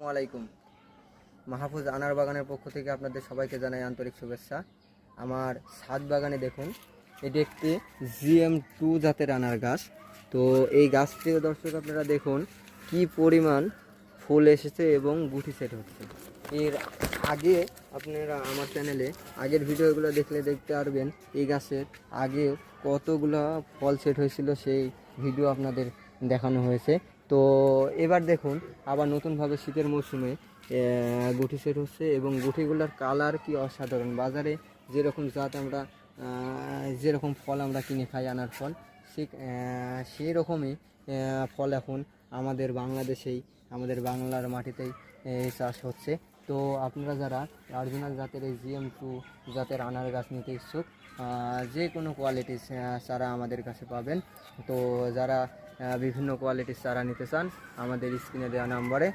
আসসালামাইকুম। মাহফুজ আনার বাগানের পক্ষ থেকে আপনাদের সবাইকে জানাই আন্তরিক শুভেচ্ছা। আমার ছাদ বাগানে দেখুন, এটি একটি GM2 জাতের আনার গাছ। তো এই গাছটি দর্শক আপনারা দেখুন কি পরিমাণ ফুল এসেছে এবং গুটি সেট হচ্ছে। এর আগে আপনারা আমার চ্যানেলে আগের ভিডিওগুলো দেখতে পারবেন এই গাছের আগে কতগুলো ফল সেট হয়েছিল, সেই ভিডিও আপনাদের দেখানো হয়েছে। তো এবার দেখুন আবার নতুনভাবে শীতের মৌসুমে গুটি সেট হচ্ছে এবং গুটিগুলোর কালার কি অসাধারণ। বাজারে যেরকম জাত আমরা যেরকম ফল আমরা কিনে খাই আনার ফল, সেই রকমই ফল এখন আমাদের বাংলাদেশেই, আমাদের বাংলার মাটিতেই চাষ হচ্ছে। তো আপনারা যারা অরিজিনাল জাতের এই GM2 জাতের আনার গাছ নিতে ইচ্ছুক, যে কোনো কোয়ালিটির চারা আমাদের কাছে পাবেন। তো যারা বিভিন্ন কোয়ালিটির চারা নিতে চান আমাদের স্ক্রিনে দেওয়া নম্বরে